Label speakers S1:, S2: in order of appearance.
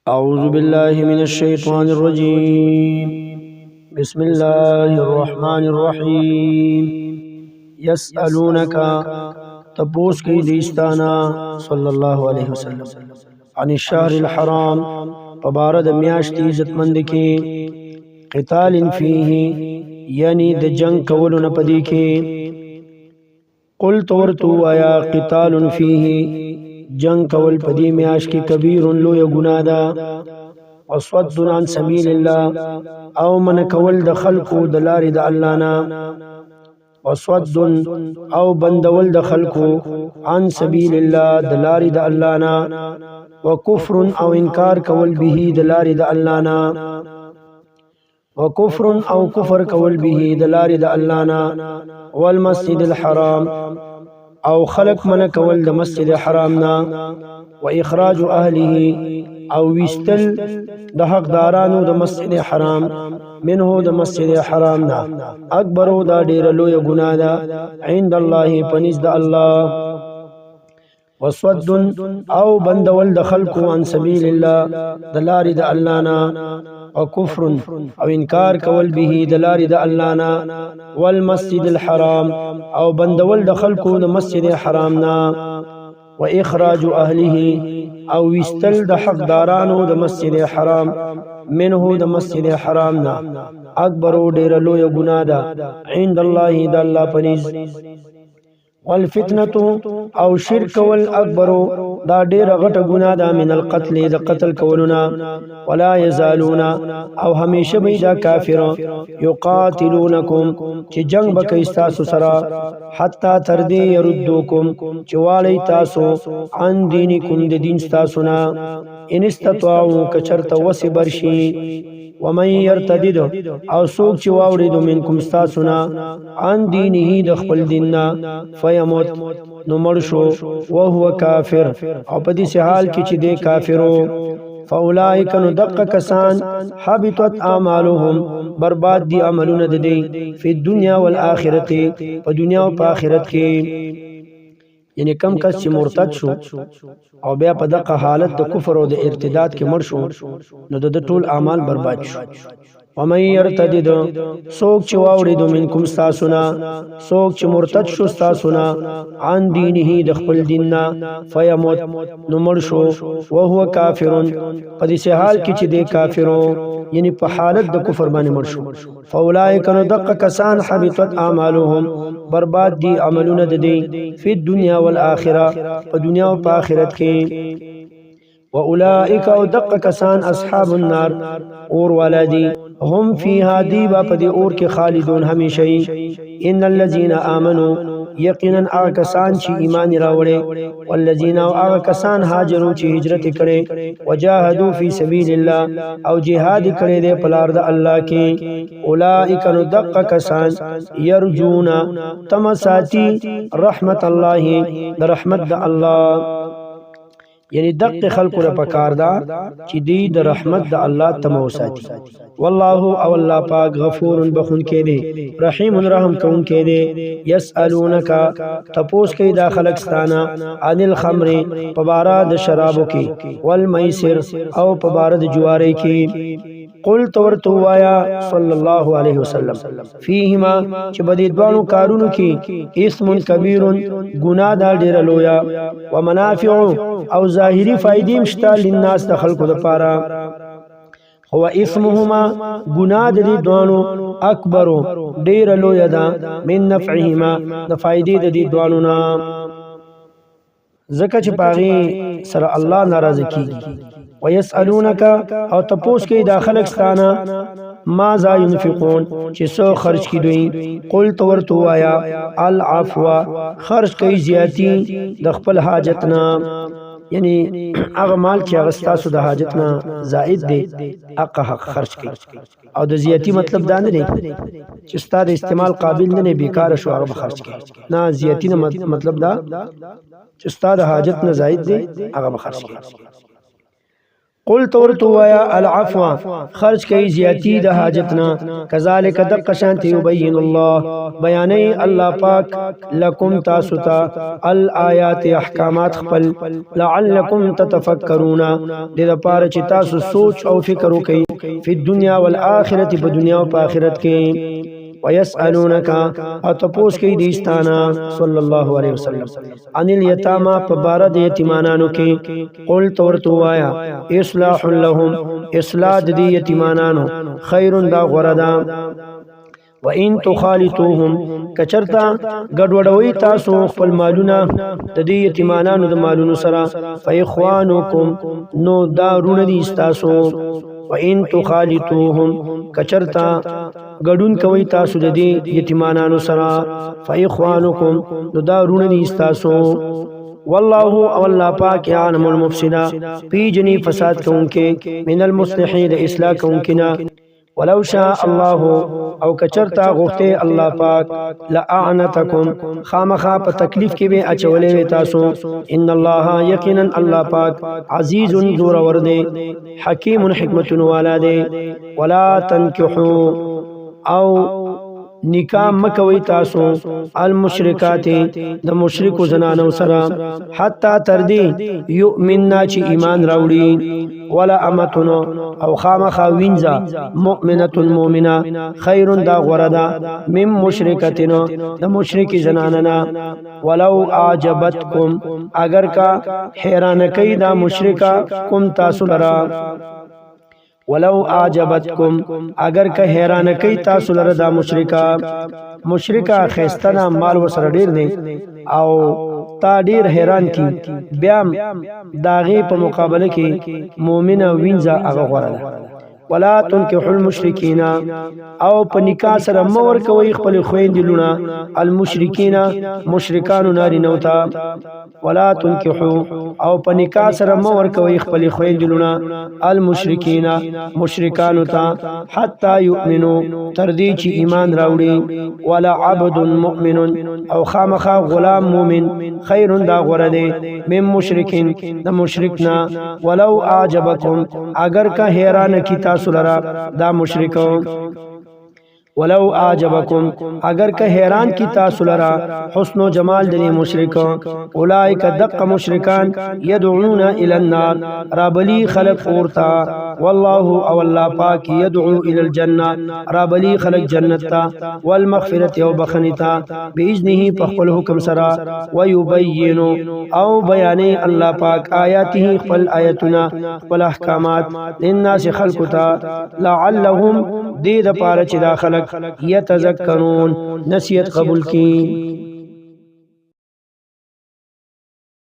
S1: أعوذ بالله من الشيطان الرجيم. بسم الله الرحمن الرحيم. يسألونك تپوس کی دیستانا صلی اللہ علیہ وسلم عن الشهر الحرام پبارد میاشت عزت مند کی قتال فیه یعنی د جنگ کولو نپدی کی قل تورتو آیا قتال فیه جنگ کول پدی میاش کی کبیر لو یا گناہ دا وصد عن سبیل اللہ او من کول د خلقو د لارې د الله نه وصد او بندول د خلقو عن سبیل الله د لارې د الله نه وکفر او انکار کول به د لارې د الله نه وکفر او کفر کول به د لارې د الله نه والمسجد الحرام او خلق من کول د مسجد حرام نا و اخراج اهله او وستل د حقدارانو د مسجد حرام منه د مسجد حرام نا اکبر دا ډیر لوی ګناه ده عند الله پنځ د الله وصد او بندول د خلق عن سبیل الله د لارې د الله نا وكفر او انکار کول به د لارې د الله نه والمسجد الحرام او بندول د خلقو د مسجد حرام نه واخراج اهله او وستل د حقدارانو د مسجد حرام منه د مسجد حرام نه اکبر ډیر لوی ګناه ده عند الله د الله پنځ والفتنه او شرک والاکبر دا ډیر غټه ګناه ده من القتل د قتل کولنا ولا يزالون او همیشه به دا کافر یقاتلونکم چې جنگ بکې تاسو سره حتا تر دې يردوکم چې والی تاسو عن دینکم د دین تاسو نه ان استطاعوا کچرته وسبرشي ومن يرتدد او سوک چې واوړي منکم تاسو نه عن دینه د خپل دین نه فیموت نو مړ شو او هو کافر او په دې حال کې چې دې کافرو فاولائک نو دق کسان حبطت اعمالهم برباد دي عملونه د دې په دنیا والآخرت په دنیا او په آخرت کې یعنی کم کس چې مرتد شو او بیا په دغه حالت د کفر او د ارتداد کې مړ شو نو د ټول اعمال برباد شو ومن يرتدد سوک چې واوړي منکم تاسو نه سوک چې مرتد شو تاسو نه عن دینه د خپل دین نه فیموت نو مړ شو او هو کافر په دې حال کې چې د کافرو یعنی په حالت د کفر باندې مړ شو فاولائک نو دقه کسان حبطت اعمالهم برباد دي عملونه د دې په دنیا والآخرة په دنیا او په آخرت کې واولائک او دقه کسان اصحاب النار اور ولادي هم فيها ديبا پدی اور کې خالدون همیشه ان الذين امنوا یقینا هغه کسان چې ایمان راوړي والذین او هغه کسان هاجروا چې هجرت کړي وجاهدوا فی سبیل الله او جهاد کړي د پلار د الله کې اولئک ندق کسان یرجون تمساتی رحمت الله د رحمت د الله یعنی دق خلق را پکار دا چې دی د رحمت د الله تموساتی والله او الله پاک غفور بخون کې دی رحیم رحم کون کې دی یسالونک تپوس کې دا خلق ستانا عن الخمر پبارا د شرابو کې والمیسر او پبارا د جواری کې قل تورتو وایا صلی الله علیه وسلم فیهما چې بدی دوانو کارونو کې اسم کبیر گناہ دا ډیر لویا ومنافع او ظاهری فائدې مشته للناس د خلقو لپاره هو اسمهما گناہ د دې دوانو اکبر ډیر لویا دا من نفعهما د فائدې د دې دوانو نه زکه چې پاغي سره الله ناراض کیږي ويسألونك او تپوس کې داخلك ستانا ماذا ينفقون چې سو خرج کی دوی قل تورتو آیا العفو خرج کوي زیاتی د خپل حاجتنا یعنی هغه مال چې هغه تاسو د حاجتنا زائد دی حق خرج کوي او د زیاتی مطلب دا نه دی چې ستاسو د استعمال قابل نه بیکار شو هغه خرج کوي نه زیاتی نه مطلب دا چې ستاسو د حاجت نه زائد دی هغه خرج کوي قل تورتو ویا العفو خرج کئی زیاتی د حاجتنا کذالک دقشانت یبین الله بیانی الله پاک لکم تاسوتا الآیات احکامات خپل لعلکم تتفکرون د پاره چې تاسو سوچ او فکر وکړئ په دنیا والآخرت په دنیا او په آخرت کې ويسألونك اتپوس کی دیستانا صلی الله علیه وسلم عن الیتاما فبارد یتیمانانو کی قل تورتو آیا اصلاح لهم اصلاح دی یتیمانانو خیر دا غردا وَإِن تُخَالِطُوهُمْ کچرتا ګډوډوي تاسو خپل مالونه د دې یتیمانانو د مالونو سره فإخوانکم نو دا رونه دي تاسو وَإِن تُخَالِطُوهُمْ کچرتا ګډون کوي تاسو د دې یتیمانانو سره فإخوانکم نو دا رونه دي تاسو والله او الله پاک یعلم المفسد پی جنی فساد کوونکې من المصلحین د اصلاح کوونکې ولو شاء الله او کچرتا غوخته الله پاک لعنتکم خامخا په تکلیف کې به اچولې تاسو ان الله یقینا الله پاک عزیز ذو ورده حکیم حکمت والا دی ولا تنكحوا او نکاح مکوي تاسو المشرکات د مشرکو زنانو سره حتا تر دې یؤمننا چې ایمان راوړي ولا امتن او خامخا وینځه مؤمنه مؤمنه خیر دا غردا مم مشرکتن د مشرکی زناننا ولو اعجبتکم اگر کا حیران کئ دا مشرکا کوم تاسو لرا ولو اعجبتکم اگر که حیران کئی تاسو لره دا مشرکا خیستنا مال وسره ډیر نه او تا ډیر حیران کی بیا داغه په مقابله کې مؤمنه وینځه هغه غوړه ولا تنكحوا المشركين او په نکاح سره مور کوي خپل خويندې لونه المشرکین مشرکان ناری نوتا ولا تنكحوا او په نکاح سره مور کوي خپل خويندې لونه المشرکین مشرکان تا حتا یؤمنو تر دې چې ایمان راوړي ولا عبد مؤمن او خامخا غلام مؤمن خیر دا غره دی مم مشرکین د مشرکنا ولو اعجبکم اگر کا حیران کی تاسو لرا دا مشرکو ولو اعجبکم اگر که حیران کی تاسو لرا حسن و جمال دلی مشرکو اولئک دق مشرکان یدعون الى النار رابلی خلق اورتا والله او الله پاک یدعو الى الجنه رابلی خلق جنتا والمغفرة او بخنتا باذنه پخپل حکم سرا ويبين او بیان الله پاک آیاته خپل آیاتنا خپل احکامات للناس خلقتا لعلهم دې د پاره چې دا خلق یتذکرون نصیحت قبول کی